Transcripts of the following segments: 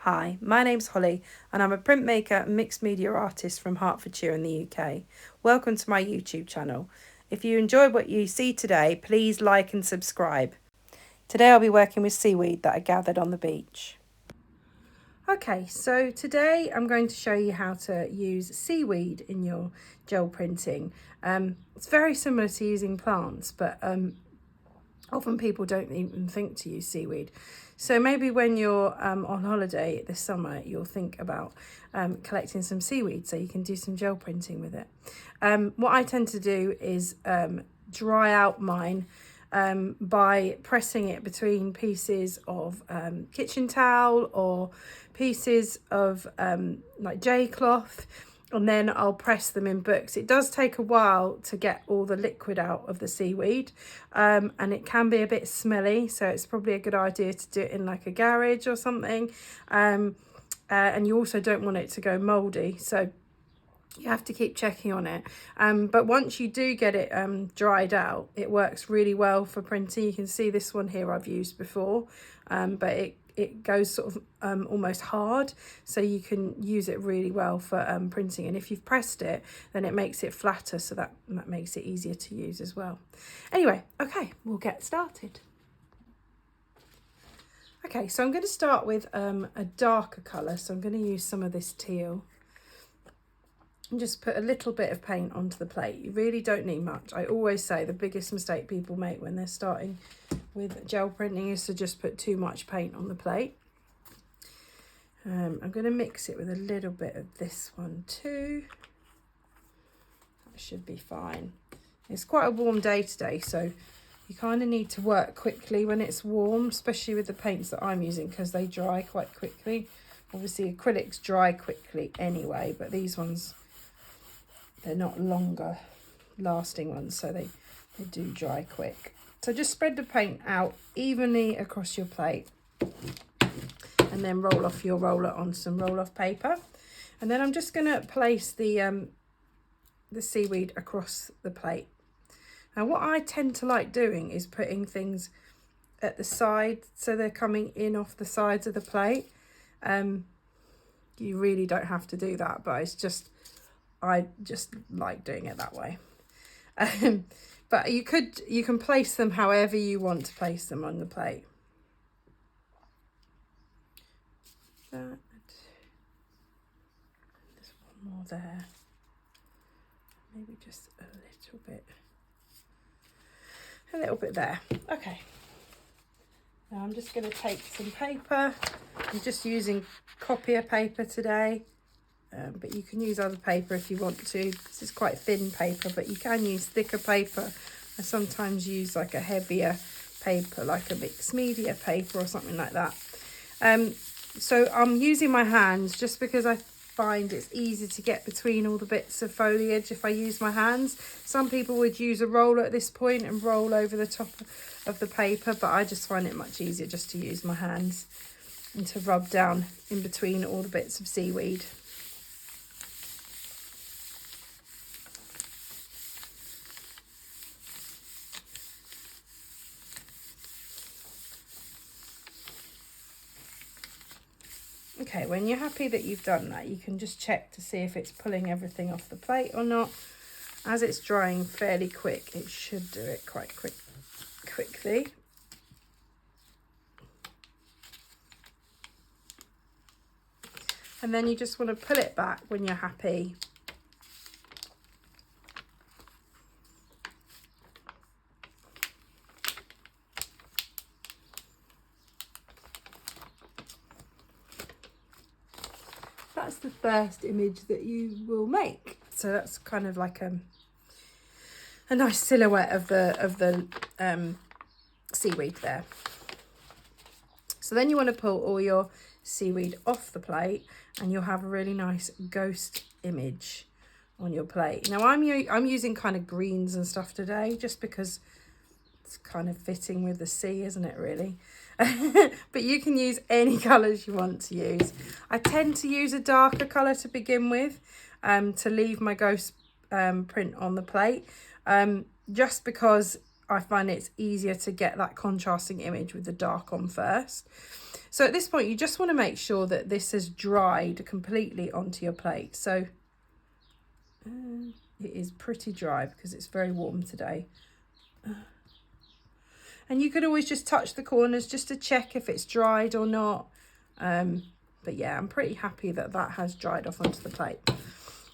Hi, my name's Holly and I'm a printmaker and mixed media artist from Hertfordshire in the UK. Welcome to my YouTube channel. If you enjoy what you see today, please like and subscribe. Today I'll be working with seaweed that I gathered on the beach. Okay, so today I'm going to show you how to use seaweed in your gel printing. It's very similar to using plants, but often people don't even think to use seaweed. So maybe when you're on holiday this summer, you'll think about collecting some seaweed so you can do some gel printing with it. What I tend to do is dry out mine by pressing it between pieces of kitchen towel or pieces of like J cloth, and then I'll press them in books. It does take a while to get all the liquid out of the seaweed, and it can be a bit smelly, so it's probably a good idea to do it in like a garage or something. And you also don't want it to go mouldy, so you have to keep checking on it. But once you do get it dried out, it works really well for printing. You can see this one here I've used before, but it goes sort of almost hard, so you can use it really well for printing. And if you've pressed it, then it makes it flatter, so that makes it easier to use as well. Anyway, okay, we'll get started. Okay, so I'm going to start with a darker colour, so I'm going to use some of this teal. And just put a little bit of paint onto the plate. You really don't need much. I always say the biggest mistake people make when they're starting with gel printing is to just put too much paint on the plate. I'm going to mix it with a little bit of this one too. That should be fine. It's quite a warm day today, so you kind of need to work quickly when it's warm, especially with the paints that I'm using, because they dry quite quickly. Obviously acrylics dry quickly anyway, but these ones, they're not longer lasting ones, so they do dry quick. So just spread the paint out evenly across your plate and then roll off your roller on some roll-off paper. And then I'm just going to place the seaweed across the plate. Now what I tend to like doing is putting things at the side, so they're coming in off the sides of the plate. You really don't have to do that, but I just like doing it that way. But you can place them however you want to place them on the plate. That. There's one more there. Maybe just a little bit there. Okay. Now I'm just going to take some paper. I'm just using copier paper today. But you can use other paper if you want to. This is quite thin paper, but you can use thicker paper. I sometimes use like a heavier paper, like a mixed media paper or something like that. So I'm using my hands just because I find it's easy to get between all the bits of foliage if I use my hands. Some people would use a roller at this point and roll over the top of the paper, but I just find it much easier just to use my hands and to rub down in between all the bits of seaweed. Okay, when you're happy that you've done that, you can just check to see if it's pulling everything off the plate or not. As it's drying fairly quick, it should do it quite quickly. And then you just want to pull it back when you're happy. That's the first image that you will make. So that's kind of like a nice silhouette of the seaweed there. So then you want to pull all your seaweed off the plate and you'll have a really nice ghost image on your plate. Now I'm using kind of greens and stuff today just because it's kind of fitting with the sea, isn't it, really? But you can use any colours you want to use. I tend to use a darker colour to begin with, to leave my ghost print on the plate, just because I find it's easier to get that contrasting image with the dark on first. So at this point, you just want to make sure that this has dried completely onto your plate. So it is pretty dry because it's very warm today. And you could always just touch the corners just to check if it's dried or not. But yeah, I'm pretty happy that that has dried off onto the plate.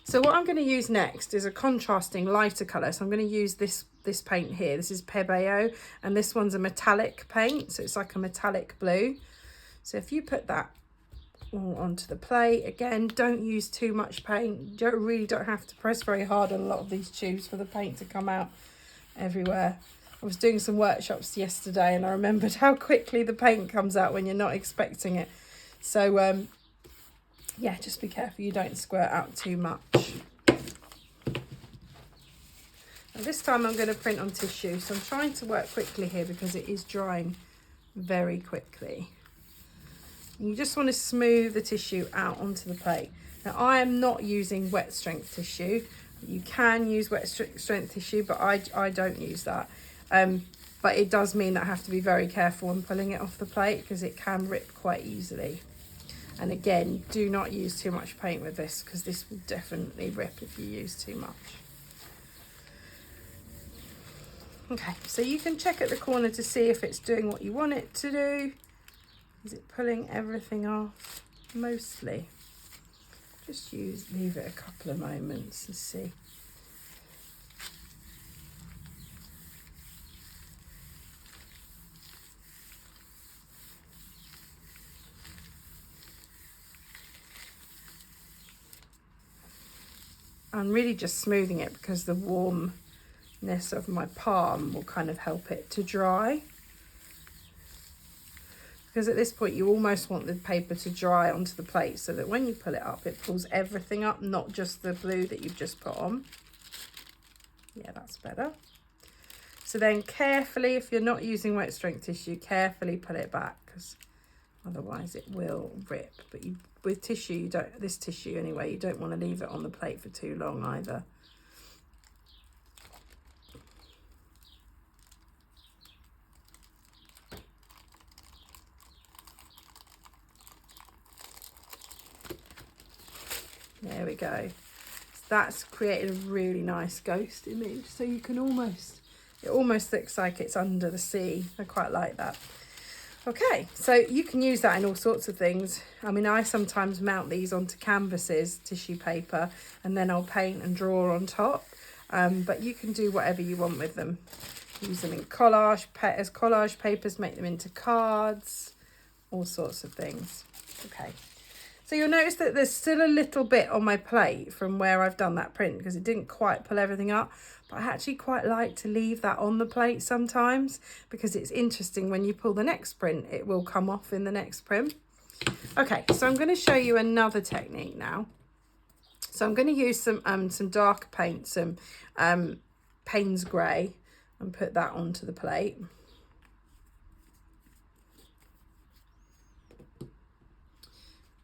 So what I'm going to use next is a contrasting lighter colour. So I'm going to use this paint here. This is Pebeo, and this one's a metallic paint. So it's like a metallic blue. So if you put that all onto the plate, again, don't use too much paint. You really don't have to press very hard on a lot of these tubes for the paint to come out everywhere. I was doing some workshops yesterday and I remembered how quickly the paint comes out when you're not expecting it. So yeah, just be careful you don't squirt out too much. And this time I'm going to print on tissue, so I'm trying to work quickly here because it is drying very quickly. And you just want to smooth the tissue out onto the plate. Now I am not using wet strength tissue. You can use wet strength tissue, but I don't use that. But it does mean that I have to be very careful when pulling it off the plate because it can rip quite easily. And again, do not use too much paint with this because this will definitely rip if you use too much. Okay, so you can check at the corner to see if it's doing what you want it to do. Is it pulling everything off? Mostly. Just leave it a couple of moments and see. I'm really just smoothing it because the warmness of my palm will kind of help it to dry. Because at this point you almost want the paper to dry onto the plate so that when you pull it up, it pulls everything up, not just the blue that you've just put on. Yeah, that's better. So then carefully, if you're not using wet strength tissue, carefully pull it back because otherwise it will rip. But with tissue, this tissue anyway, you don't want to leave it on the plate for too long either. There we go. So that's created a really nice ghost image. So you can it almost looks like it's under the sea. I quite like that. Okay, so you can use that in all sorts of things. I mean, I sometimes mount these onto canvases, tissue paper, and then I'll paint and draw on top. But you can do whatever you want with them. Use them in as collage papers, make them into cards, all sorts of things. Okay. So you'll notice that there's still a little bit on my plate from where I've done that print because it didn't quite pull everything up. But I actually quite like to leave that on the plate sometimes because it's interesting when you pull the next print, it will come off in the next print. Okay, so I'm going to show you another technique now. So I'm going to use some darker paint, some Payne's Grey, and put that onto the plate.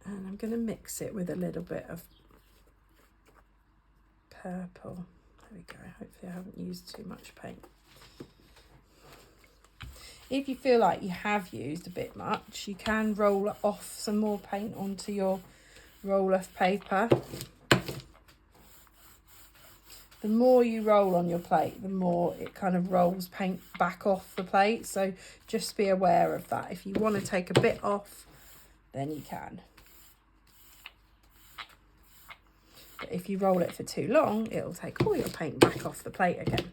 And I'm going to mix it with a little bit of purple. There we go. Hopefully I haven't used too much paint. If you feel like you have used a bit much, you can roll off some more paint onto your roll-off paper. The more you roll on your plate, the more it kind of rolls paint back off the plate. So just be aware of that. If you want to take a bit off, then you can. But if you roll it for too long, it'll take all your paint back off the plate again.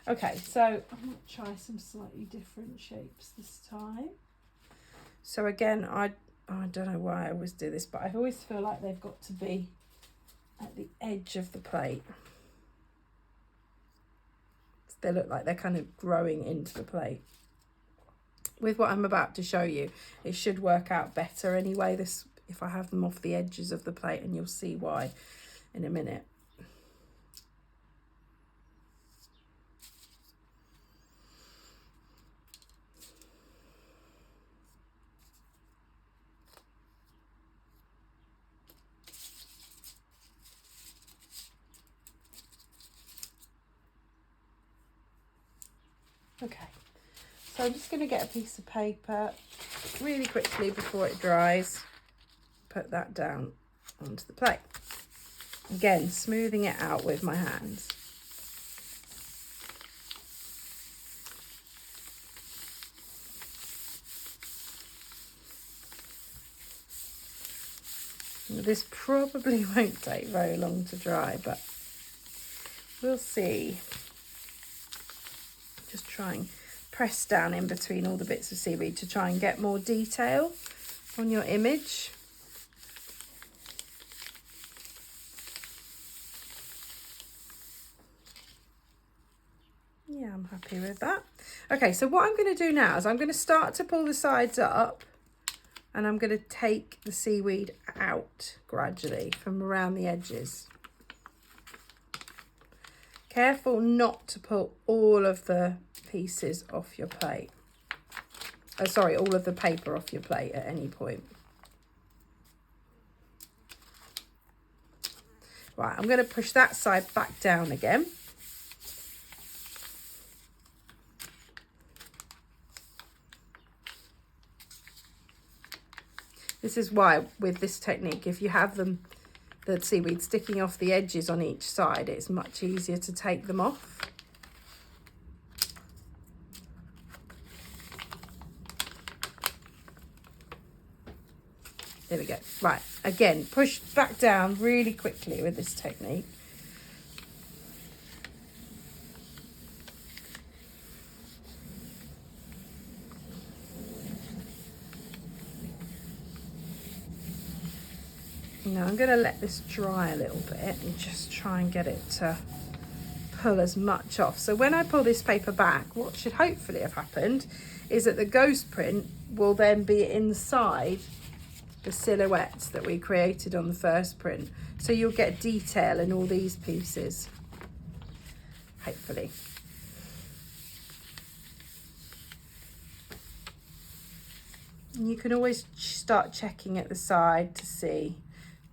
Okay, so I'm going to try some slightly different shapes this time. So again, I don't know why I always do this, but I always feel like they've got to be at the edge of the plate. They look like they're kind of growing into the plate. With what I'm about to show you, it should work out better anyway, if I have them off the edges of the plate, and you'll see why in a minute. Okay, so I'm just going to get a piece of paper really quickly before it dries. Put that down onto the plate. Again, smoothing it out with my hands. This probably won't take very long to dry, but we'll see. Just try and press down in between all the bits of seaweed to try and get more detail on your image. Yeah, I'm happy with that. Okay, so what I'm going to do now is I'm going to start to pull the sides up, and I'm going to take the seaweed out gradually from around the edges. Careful not to pull all of the pieces off your plate. Oh, sorry, all of the paper off your plate at any point. Right, I'm going to push that side back down again. This is why with this technique, if you have the seaweed sticking off the edges on each side, it's much easier to take them off. There we go. Right, again, push back down really quickly with this technique. Now I'm going to let this dry a little bit and just try and get it to pull as much off. So when I pull this paper back, what should hopefully have happened is that the ghost print will then be inside the silhouettes that we created on the first print. So you'll get detail in all these pieces, hopefully. And you can always start checking at the side to see.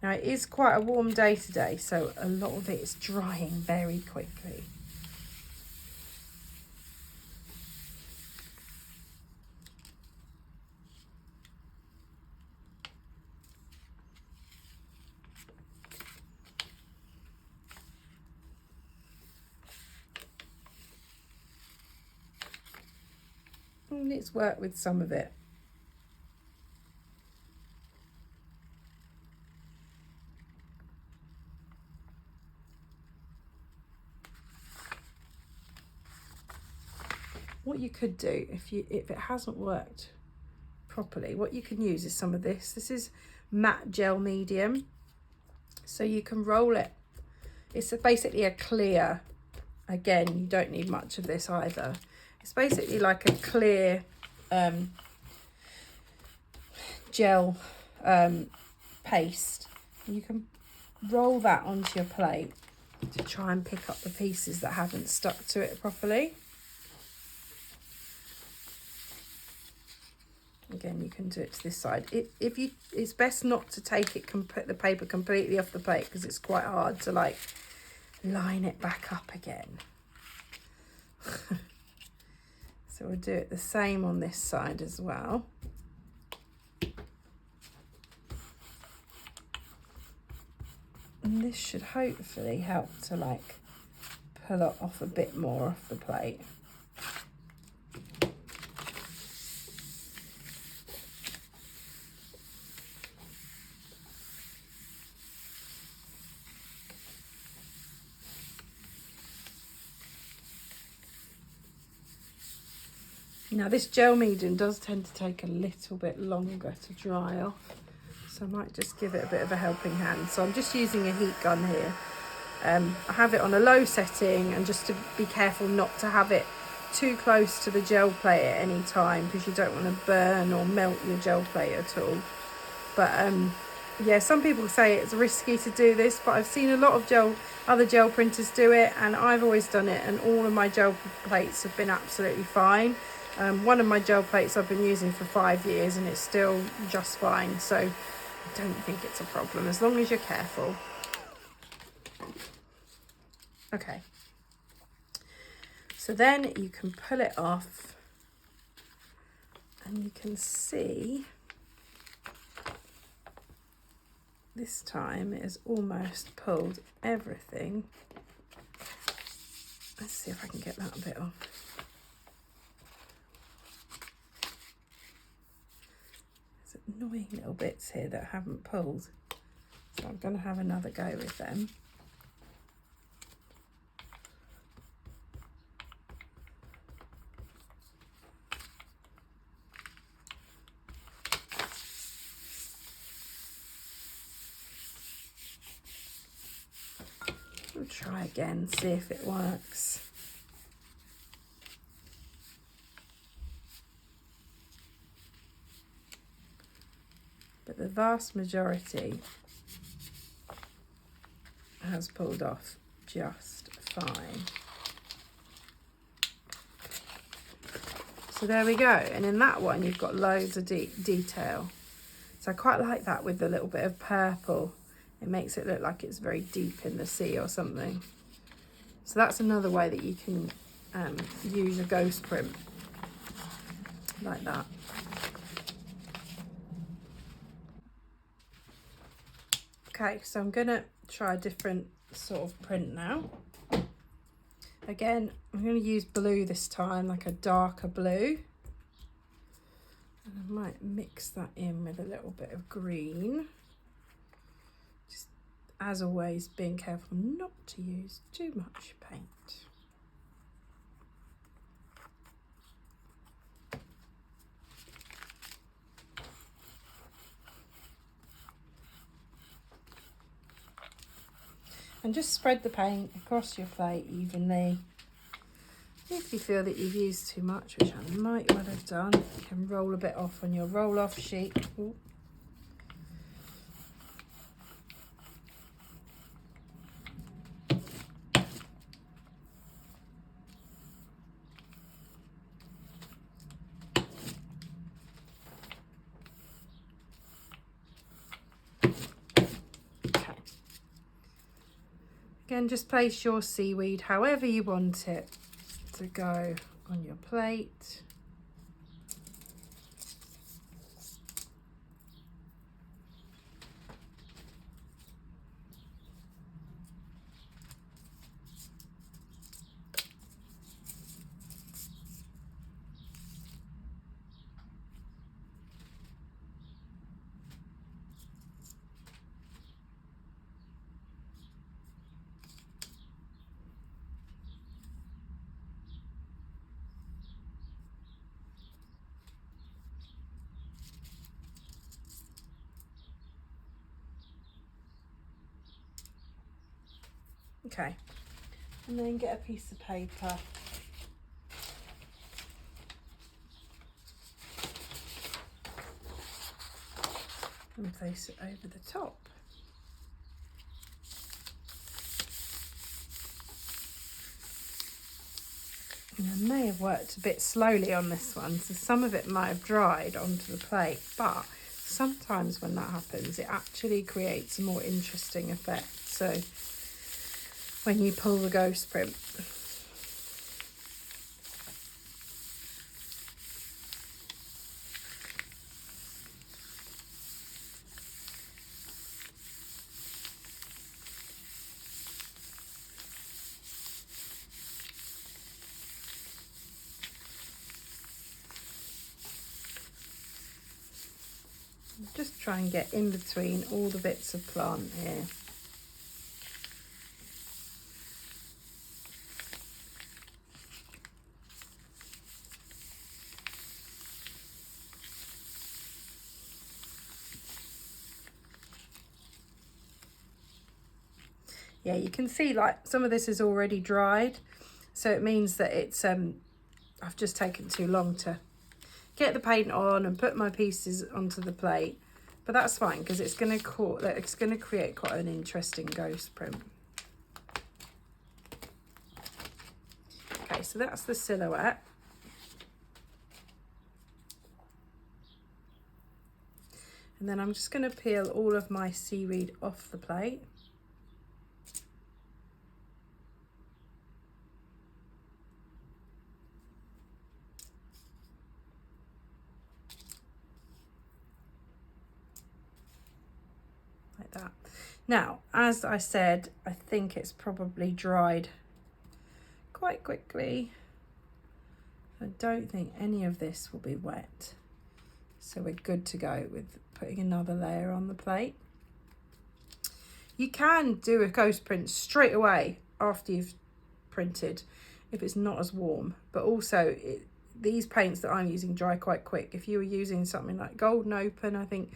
Now it is quite a warm day today, so a lot of it is drying very quickly. And let's work with some of it. What you could do, if it hasn't worked properly, what you can use is some of this. This is matte gel medium, so you can roll it. It's basically a clear, again, you don't need much of this either. It's basically like a clear gel paste. You can roll that onto your plate to try and pick up the pieces that haven't stuck to it properly. Again, you can do it to this side. It's best not to take it, put the paper completely off the plate, because it's quite hard to like line it back up again. So we'll do it the same on this side as well. And this should hopefully help to like pull it off a bit more off the plate. Now this gel medium does tend to take a little bit longer to dry off, so I might just give it a bit of a helping hand. So I'm just using a heat gun here. I have it on a low setting, and just to be careful not to have it too close to the gel plate at any time, because you don't want to burn or melt your gel plate at all. But yeah, some people say it's risky to do this, but I've seen a lot of other gel printers do it, and I've always done it, and all of my gel plates have been absolutely fine. One of my gel plates I've been using for 5 years and it's still just fine, so I don't think it's a problem as long as you're careful. Okay, so then you can pull it off And you can see this time it has almost pulled everything. Let's see if I can get that bit off. There's annoying little bits here that haven't pulled, so I'm going to have another go with them. We'll try again, see if it works. But the vast majority has pulled off just fine. So there we go. And in that one, you've got loads of detail. So I quite like that with the little bit of purple. It makes it look like it's very deep in the sea or something. So that's another way that you can use a ghost print like that. Okay, so I'm gonna try a different sort of print now. Again, I'm gonna use blue this time, like a darker blue. And I might mix that in with a little bit of green. Just, as always, being careful not to use too much paint. And just spread the paint across your plate evenly. If you feel that you've used too much, which I might well have done, you can roll a bit off on your roll-off sheet. Ooh. Again, just place your seaweed however you want it to go on your plate. Okay, and then get a piece of paper and place it over the top. And I may have worked a bit slowly on this one, so some of it might have dried onto the plate, but sometimes when that happens, it actually creates a more interesting effect. So when you pull the ghost print. Just try and get in between all the bits of plant here. Yeah, you can see like some of this is already dried, so it means that it's I've just taken too long to get the paint on and put my pieces onto the plate, but that's fine because it's going to create quite an interesting ghost print. Okay, so that's the silhouette. And then I'm just going to peel all of my seaweed off the plate. that. Now, as I said, I think it's probably dried quite quickly. I don't think any of this will be wet. So we're good to go with putting another layer on the plate. You can do a ghost print straight away after you've printed if it's not as warm, but also these paints that I'm using dry quite quick. If you were using something like Golden Open, I think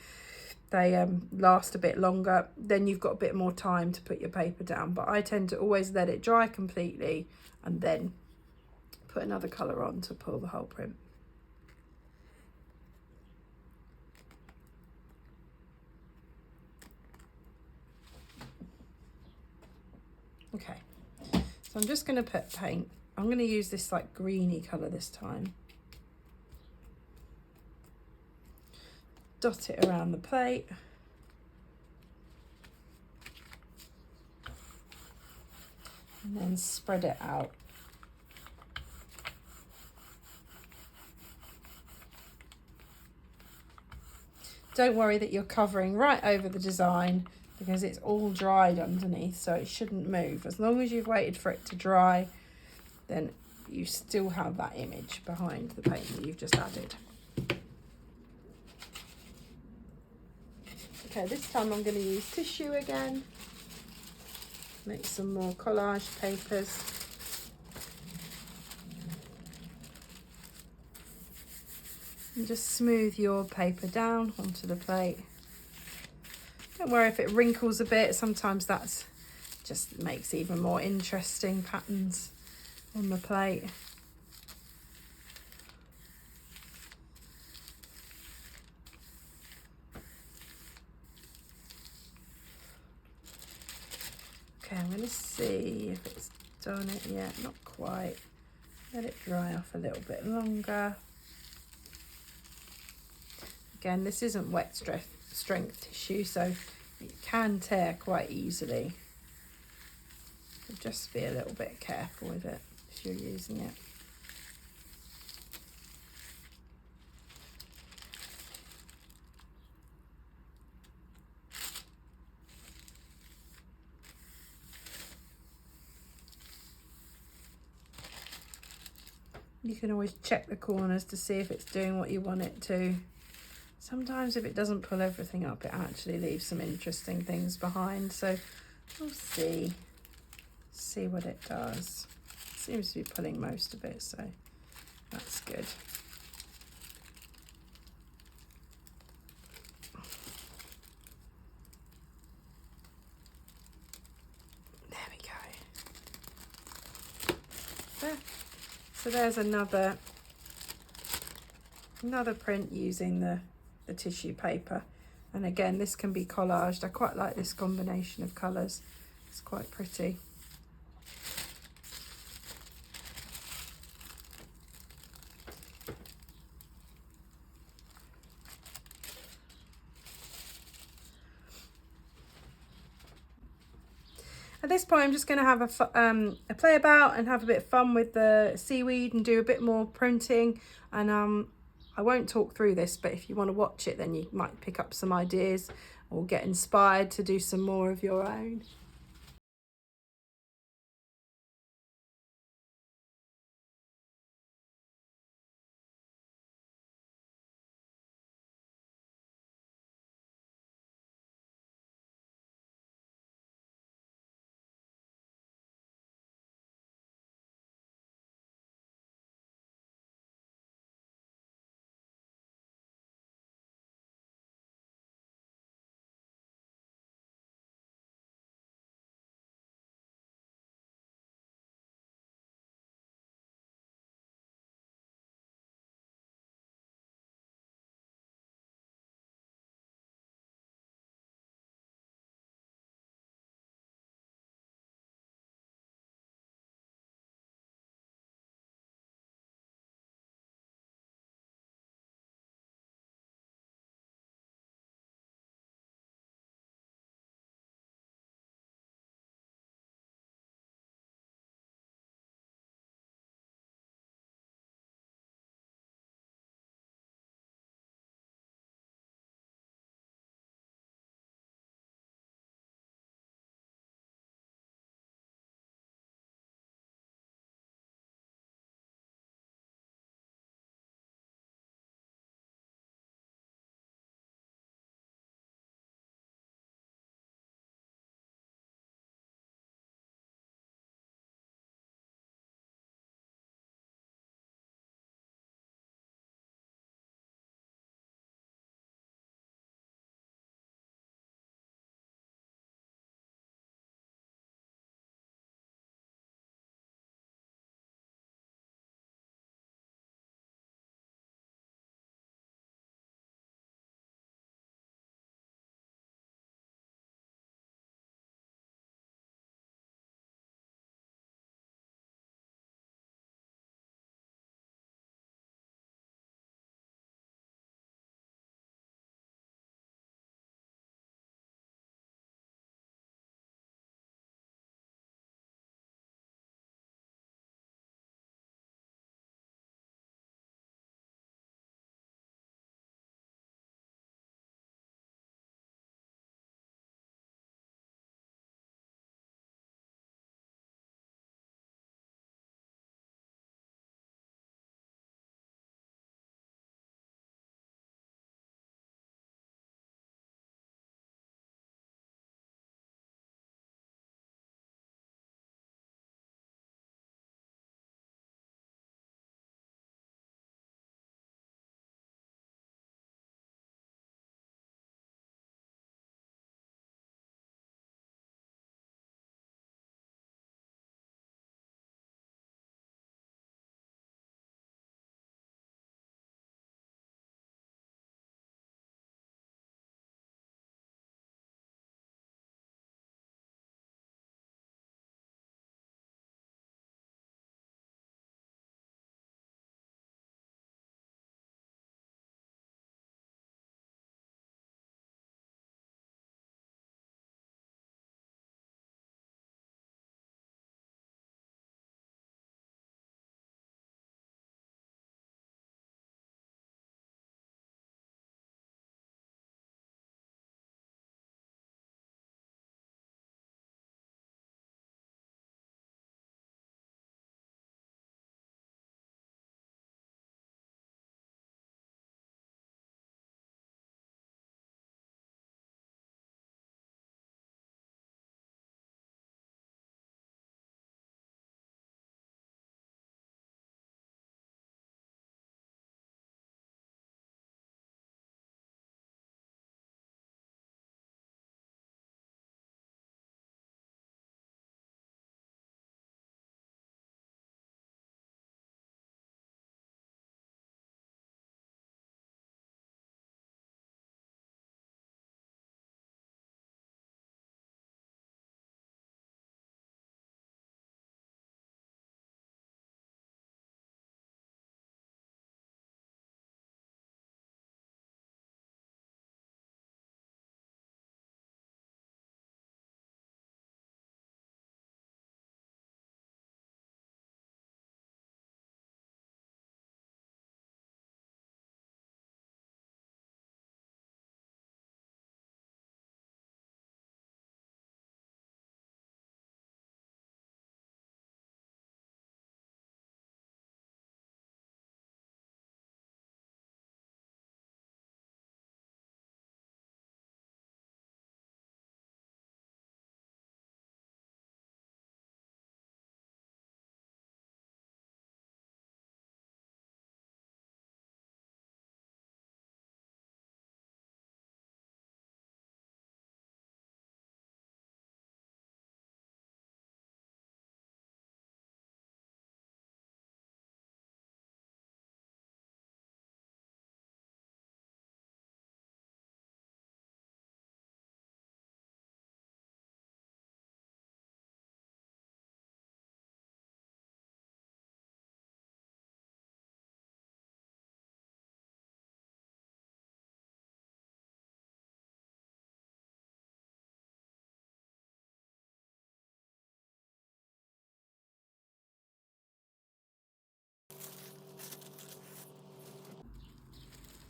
they last a bit longer, then you've got a bit more time to put your paper down, but I tend to always let it dry completely and then put another colour on to pull the whole print. Okay, so I'm just going to put paint. I'm going to use this like greeny colour this time. Dot it around the plate. And then spread it out. Don't worry that you're covering right over the design because it's all dried underneath, so it shouldn't move. As long as you've waited for it to dry, then you still have that image behind the paint that you've just added. Okay, this time I'm going to use tissue again. Make some more collage papers. And just smooth your paper down onto the plate. Don't worry if it wrinkles a bit, sometimes that's just makes even more interesting patterns on the plate. Okay, I'm going to see if it's done it yet. Not quite. Let it dry off a little bit longer. Again, this isn't wet strength tissue, so it can tear quite easily. So just be a little bit careful with it if you're using it. You can always check the corners to see if it's doing what you want it to. Sometimes if it doesn't pull everything up, it actually leaves some interesting things behind. So we'll see what it does. It seems to be pulling most of it, so that's good. There we go. There. So there's another print using the tissue paper, and again this can be collaged. I quite like this combination of colours, it's quite pretty. At this point I'm just going to have a play about and have a bit of fun with the seaweed and do a bit more printing, and I won't talk through this, but if you want to watch it then you might pick up some ideas or get inspired to do some more of your own.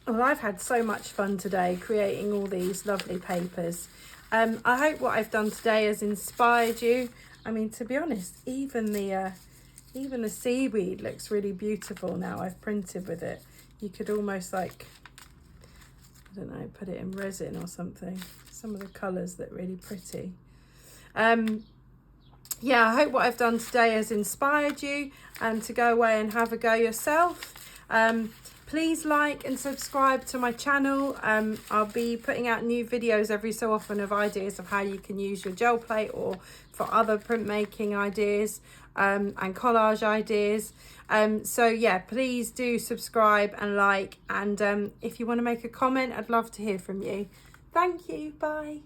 Well, I've had so much fun today creating all these lovely papers. I hope what I've done today has inspired you. I mean, to be honest, even the seaweed looks really beautiful now I've printed with it. You could almost like, I don't know, put it in resin or something. Some of the colours look really pretty. Yeah, I hope what I've done today has inspired you to go away and have a go yourself. Please like and subscribe to my channel. I'll be putting out new videos every so often of ideas of how you can use your gel plate or for other printmaking ideas and collage ideas. So yeah, please do subscribe and like, and if you want to make a comment, I'd love to hear from you. Thank you. Bye.